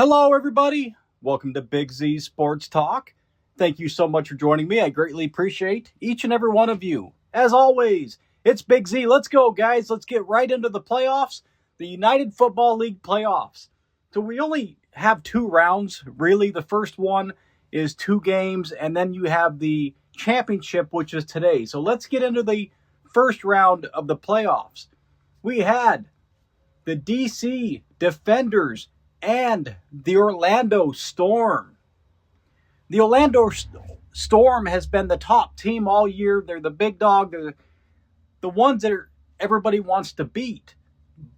Hello, everybody. Welcome to Big Z Sports Talk. Thank you so much for joining me. I greatly appreciate each and every one of you. As always, it's Big Z. Let's go, guys. Let's get right into the playoffs, the United Football League playoffs. So we only have 2 rounds, really. The first one is 2 games, and then you have the championship, which is today. So let's get into the first round of the playoffs. We had the DC Defenders and the Orlando Storm. The Orlando Storm has been the top team all year. They're the big dog. They're the ones that everybody wants to beat.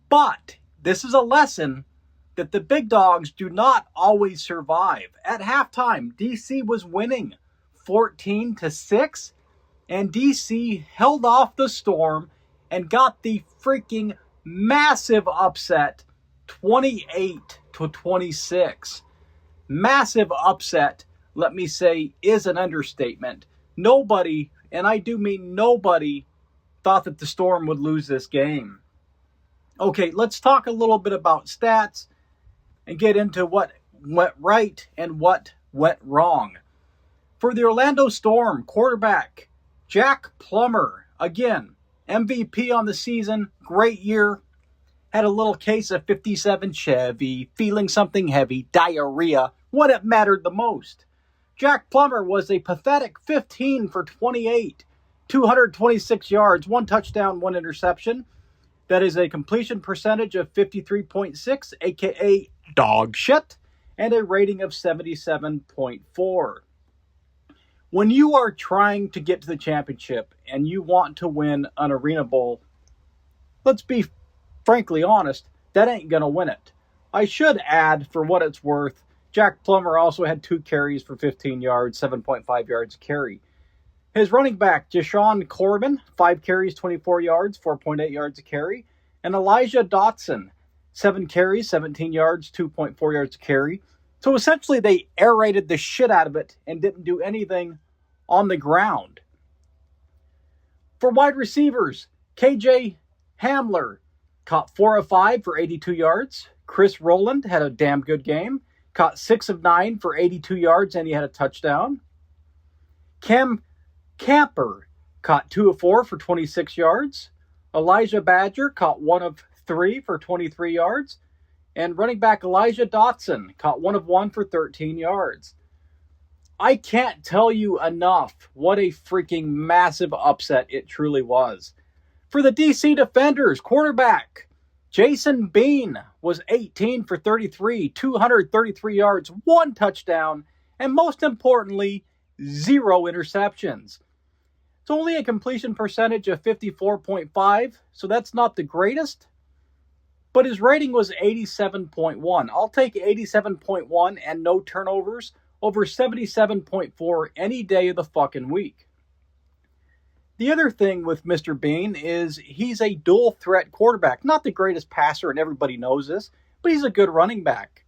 But this is a lesson that the big dogs do not always survive. At halftime, DC was winning 14-6, and DC held off the Storm and got the freaking massive upset 28-26. Massive upset, let me say, is an understatement. Nobody, and I do mean nobody, thought that the Storm would lose this game. Okay, let's talk a little bit about stats and get into what went right and what went wrong. For the Orlando Storm, quarterback Jack Plummer, again, MVP on the season, great year. Had a little case of 57 Chevy, feeling something heavy, diarrhea, when it mattered the most. Jack Plummer was a pathetic 15 for 28, 226 yards, 1 touchdown, 1 interception. That is a completion percentage of 53.6, aka dog shit, and a rating of 77.4. When you are trying to get to the championship and you want to win an Arena Bowl, let's be frankly honest, that ain't going to win it. I should add, for what it's worth, Jack Plummer also had 2 carries for 15 yards, 7.5 yards a carry. His running back, Deshaun Corbin, 5 carries, 24 yards, 4.8 yards a carry. And Elijah Dotson, 7 carries, 17 yards, 2.4 yards a carry. So essentially they aerated the shit out of it and didn't do anything on the ground. For wide receivers, KJ Hamler caught 4 of 5 for 82 yards. Chris Rowland had a damn good game. Caught 6 of 9 for 82 yards, and he had a touchdown. Cam Camper caught 2 of 4 for 26 yards. Elijah Badger caught 1 of 3 for 23 yards. And running back Elijah Dotson caught 1 of 1 for 13 yards. I can't tell you enough what a freaking massive upset it truly was. For the DC Defenders, quarterback Jason Bean was 18 for 33, 233 yards, 1 touchdown, and most importantly, 0 interceptions. It's only a completion percentage of 54.5, so that's not the greatest, but his rating was 87.1. I'll take 87.1 and no turnovers over 77.4 any day of the fucking week. The other thing with Mr. Bean is he's a dual threat quarterback. Not the greatest passer, and everybody knows this, but he's a good running back.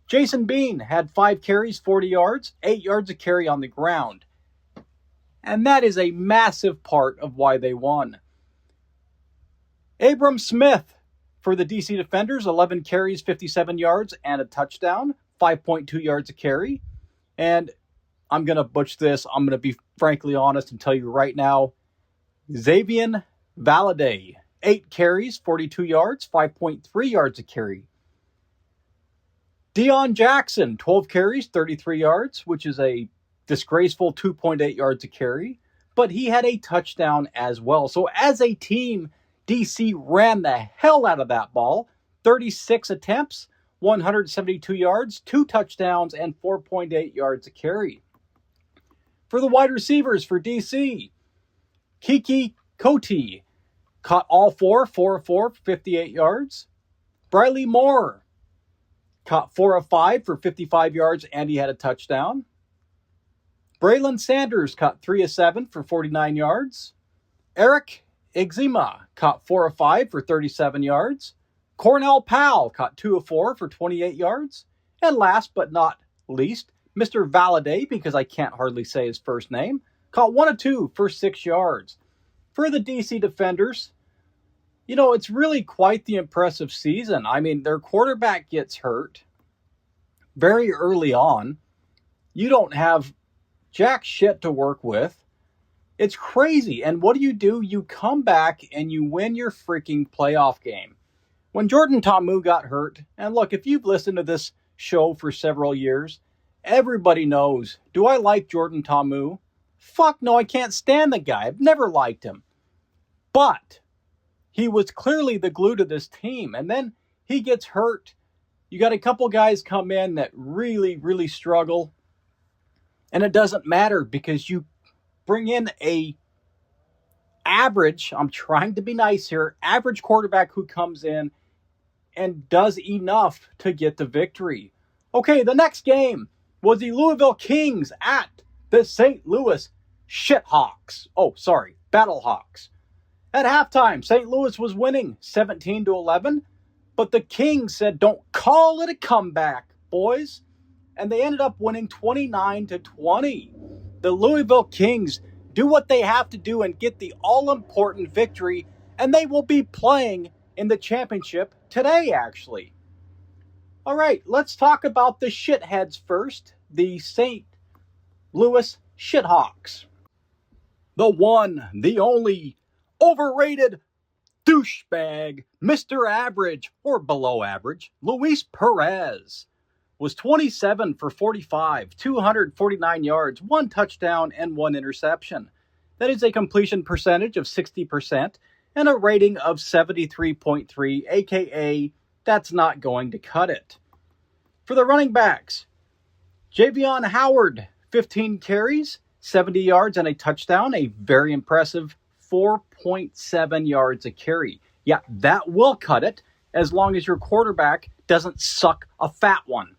Jason Bean had 5 carries, 40 yards, 8 yards a carry on the ground. And that is a massive part of why they won. Abram Smith for the DC Defenders, 11 carries, 57 yards, and a touchdown, 5.2 yards a carry. And I'm going to butch this. I'm going to be frankly honest and tell you right now. Xavier Valladay, 8 carries, 42 yards, 5.3 yards a carry. Deion Jackson, 12 carries, 33 yards, which is a disgraceful 2.8 yards a carry. But he had a touchdown as well. So as a team, DC ran the hell out of that ball. 36 attempts, 172 yards, 2 touchdowns, and 4.8 yards a carry. For the wide receivers for DC, Kiki Coty caught all 4 of 4 for 58 yards. Briley Moore caught 4 of 5 for 55 yards, and he had a touchdown. Braylon Sanders caught 3 of 7 for 49 yards. Eric Exima caught 4 of 5 for 37 yards. Cornell Powell caught 2 of 4 for 28 yards. And last but not least, Mr. Valladay, because I can't hardly say his first name, caught 1 of 2 for 6 yards. For the DC Defenders, you know, it's really quite the impressive season. I mean, their quarterback gets hurt. very early on. You don't have jack shit to work with. It's crazy. And what do? You come back and you win your freaking playoff game. When Jordan Ta'amu got hurt, and look, if you've listened to this show for several years, everybody knows, do I like Jordan Ta'amu? Fuck no, I can't stand the guy. I've never liked him. But he was clearly the glue to this team. And then he gets hurt. You got a couple guys come in that really, really struggle. And it doesn't matter because you bring in a average, I'm trying to be nice here, average quarterback who comes in and does enough to get the victory. Okay, the next game was the Louisville Kings at the St. Louis Shithawks. Battlehawks. At halftime, St. Louis was winning 17-11, but the Kings said, don't call it a comeback, boys. And they ended up winning 29-20. The Louisville Kings do what they have to do and get the all-important victory, and they will be playing in the championship today, actually. All right, let's talk about the shitheads first, the St. Louis Shithawks. The one, the only, overrated douchebag, Mr. Average, or below average, Luis Perez, was 27 for 45, 249 yards, 1 touchdown, and 1 interception. That is a completion percentage of 60% and a rating of 73.3, aka that's not going to cut it. For the running backs, Javion Howard, 15 carries, 70 yards, and a touchdown, a very impressive 4.7 yards a carry. Yeah, that will cut it as long as your quarterback doesn't suck a fat one.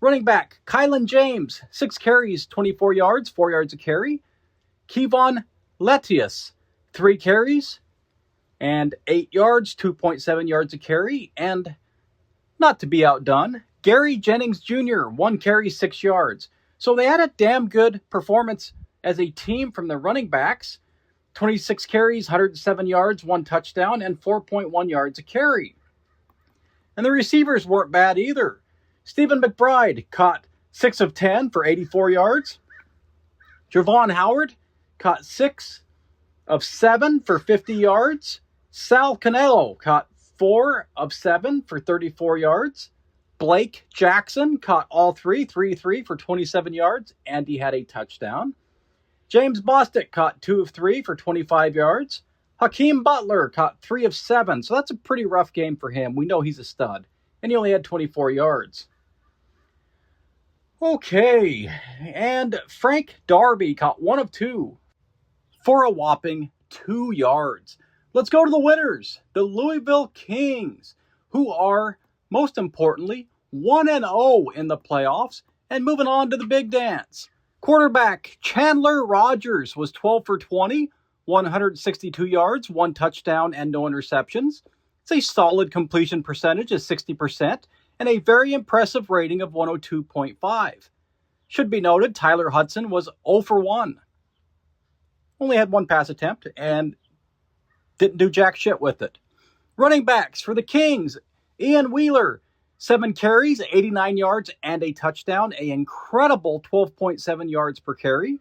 Running back, Kylan James, 6 carries, 24 yards, 4 yards a carry. Kevon Letius, 3 carries and 8 yards, 2.7 yards a carry. And not to be outdone, Gary Jennings Jr., 1 carry, 6 yards. So they had a damn good performance as a team from the running backs. 26 carries, 107 yards, 1 touchdown, and 4.1 yards a carry. And the receivers weren't bad either. Stephen McBride caught 6 of 10 for 84 yards. Javon Howard caught 6 of 7 for 50 yards. Sal Canelo caught 4 of 7 for 34 yards. Blake Jackson caught all 3 for 27 yards, and he had a touchdown. James Bostic caught 2 of 3 for 25 yards. Hakeem Butler caught 3 of 7, so that's a pretty rough game for him. We know he's a stud, and he only had 24 yards. Okay, and Frank Darby caught 1 of 2 for a whopping 2 yards. Let's go to the winners, the Louisville Kings, who are, most importantly, 1-0 in the playoffs and moving on to the big dance. Quarterback Chandler Rogers was 12 for 20, 162 yards, 1 touchdown, and no interceptions. It's a solid completion percentage of 60% and a very impressive rating of 102.5. Should be noted, Tyler Hudson was 0 for 1. Only had 1 pass attempt and didn't do jack shit with it. Running backs for the Kings, Ian Wheeler, 7 carries, 89 yards, and a touchdown, an incredible 12.7 yards per carry.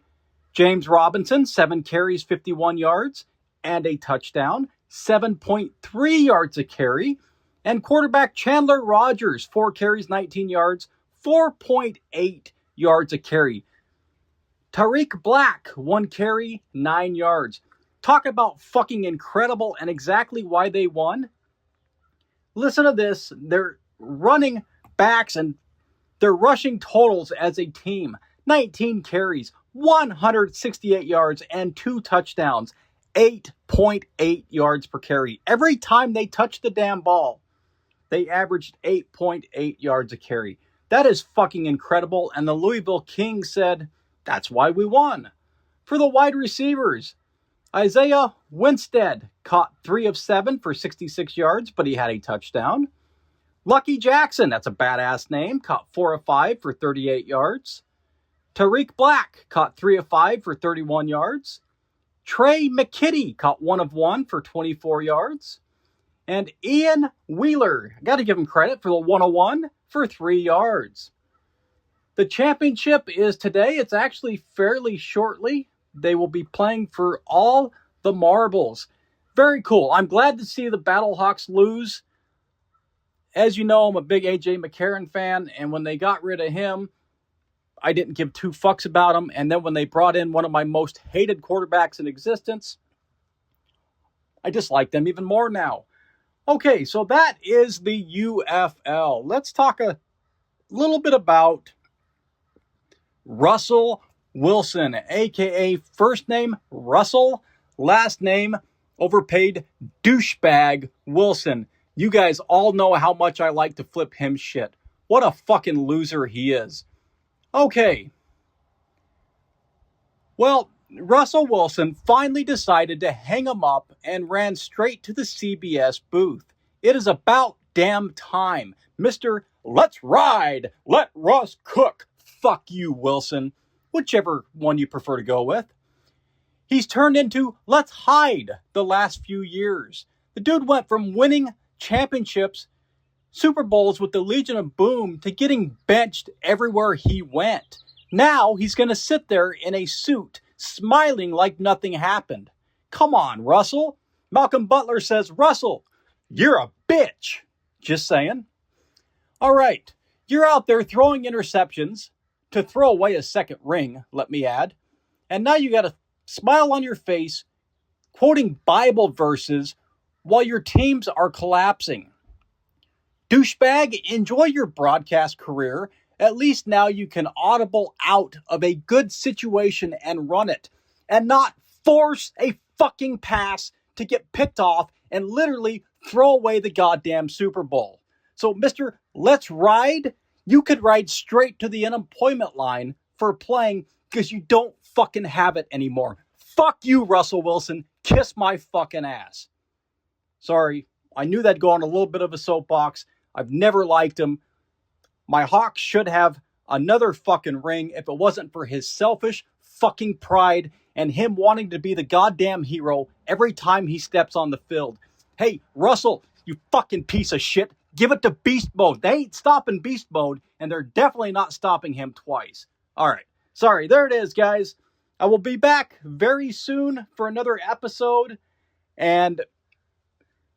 James Robinson, 7 carries, 51 yards, and a touchdown, 7.3 yards a carry. And quarterback Chandler Rogers, 4 carries, 19 yards, 4.8 yards a carry. Tariq Black, 1 carry, 9 yards. Talk about fucking incredible and exactly why they won. Listen to this. They're running backs and their rushing totals as a team. 19 carries, 168 yards, and 2 touchdowns. 8.8 yards per carry. Every time they touched the damn ball, they averaged 8.8 yards a carry. That is fucking incredible. And the Louisville Kings said, that's why we won. For the wide receivers, Isaiah Winstead caught 3 of 7 for 66 yards, but he had a touchdown. Lucky Jackson, that's a badass name, caught 4 of 5 for 38 yards. Tariq Black caught 3 of 5 for 31 yards. Trey McKitty caught 1 of 1 for 24 yards. And Ian Wheeler, I got to give him credit for the 101 for 3 yards. The championship is today. It's actually fairly shortly. They will be playing for all the marbles. Very cool. I'm glad to see the Battlehawks lose. As you know, I'm a big A.J. McCarron fan, and when they got rid of him, I didn't give two fucks about him. And then when they brought in one of my most hated quarterbacks in existence, I dislike them even more now. Okay, so that is the UFL. Let's talk a little bit about Russell Wilson, a.k.a. first name Russell, last name overpaid douchebag Wilson. You guys all know how much I like to flip him shit. What a fucking loser he is. Okay. Well, Russell Wilson finally decided to hang him up and ran straight to the CBS booth. It is about damn time. Mr. Let's Ride, Let Russ Cook. Fuck you, Wilson. Whichever one you prefer to go with. He's turned into Let's Hide the last few years. The dude went from winning championships, Super Bowls with the Legion of Boom, to getting benched everywhere he went. Now he's going to sit there in a suit, smiling like nothing happened. Come on, Russell. Malcolm Butler says, Russell, you're a bitch. Just saying. All right, you're out there throwing interceptions to throw away a second ring, let me add. And now you got a smile on your face, quoting Bible verses while your teams are collapsing. Douchebag, enjoy your broadcast career. At least now you can audible out of a good situation and run it, and not force a fucking pass to get picked off and literally throw away the goddamn Super Bowl. So, Mr. Let's Ride, you could ride straight to the unemployment line for playing because you don't fucking have it anymore. Fuck you, Russell Wilson. Kiss my fucking ass. Sorry, I knew that'd go on a little bit of a soapbox. I've never liked him. My Hawks should have another fucking ring if it wasn't for his selfish fucking pride and him wanting to be the goddamn hero every time he steps on the field. Hey, Russell, you fucking piece of shit. Give it to beast mode. They ain't stopping beast mode, and they're definitely not stopping him twice. All right. Sorry, there it is, guys. I will be back very soon for another episode, and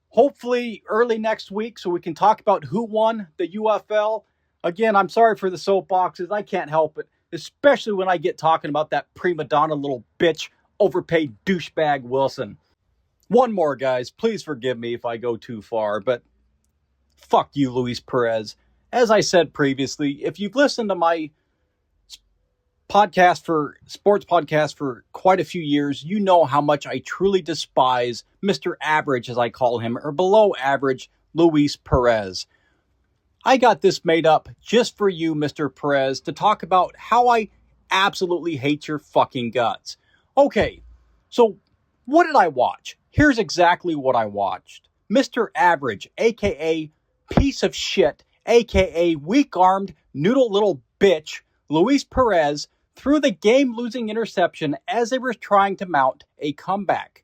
hopefully early next week so we can talk about who won the UFL. Again, I'm sorry for the soapboxes. I can't help it, especially when I get talking about that prima donna little bitch, overpaid douchebag Wilson. One more, guys. Please forgive me if I go too far, but fuck you, Luis Perez. As I said previously, if you've listened to my sports podcast for quite a few years, you know how much I truly despise Mr. Average, as I call him, or below average Luis Perez. I got this made up just for you, Mr. Perez, to talk about how I absolutely hate your fucking guts. Okay, so what did I watch? Here's exactly what I watched. Mr. Average, a.k.a. piece of shit, a.k.a. weak-armed, noodle little bitch, Luis Perez, threw the game-losing interception as they were trying to mount a comeback.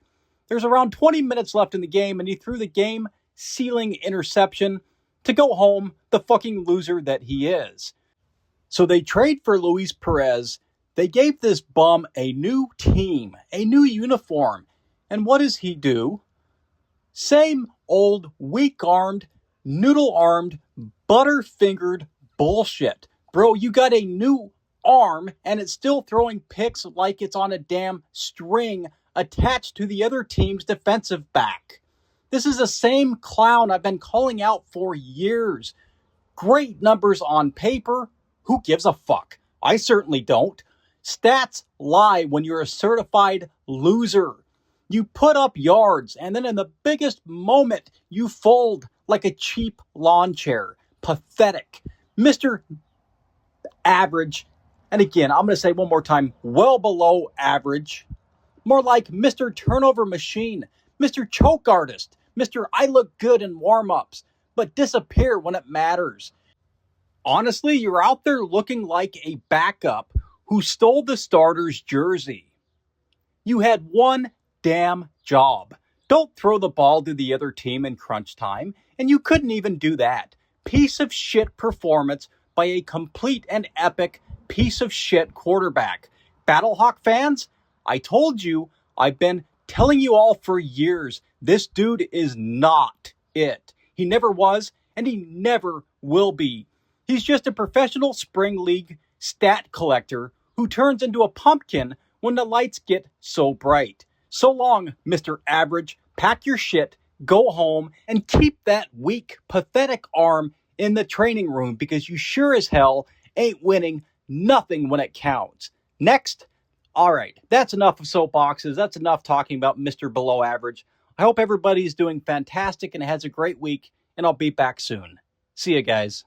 There's around 20 minutes left in the game, and he threw the game-sealing interception to go home, the fucking loser that he is. So they trade for Luis Perez. They gave this bum a new team, a new uniform. And what does he do? Same old weak-armed, noodle-armed, butter-fingered bullshit. Bro, you got a new arm, and it's still throwing picks like it's on a damn string attached to the other team's defensive back. This is the same clown I've been calling out for years. Great numbers on paper. Who gives a fuck? I certainly don't. Stats lie when you're a certified loser. You put up yards, and then in the biggest moment, you fold like a cheap lawn chair. Pathetic. Mr. Average, and again, I'm going to say one more time, well below average. More like Mr. Turnover Machine, Mr. Choke Artist, Mr. I look good in warm-ups, but disappear when it matters. Honestly, you're out there looking like a backup who stole the starter's jersey. You had one damn job. Don't throw the ball to the other team in crunch time, and you couldn't even do that. Piece of shit performance by by a complete and epic piece of shit quarterback. Battlehawk fans, I told you, I've been telling you all for years, this dude is not it. He never was, and he never will be. He's just a professional spring league stat collector who turns into a pumpkin when the lights get so bright. So long, Mr. Average. Pack your shit, go home, and keep that weak, pathetic arm in the training room because you sure as hell ain't winning nothing when it counts. Next. All right, that's enough of soapboxes. That's enough talking about Mr. Below Average. I hope everybody's doing fantastic and has a great week, and I'll be back soon. See you guys.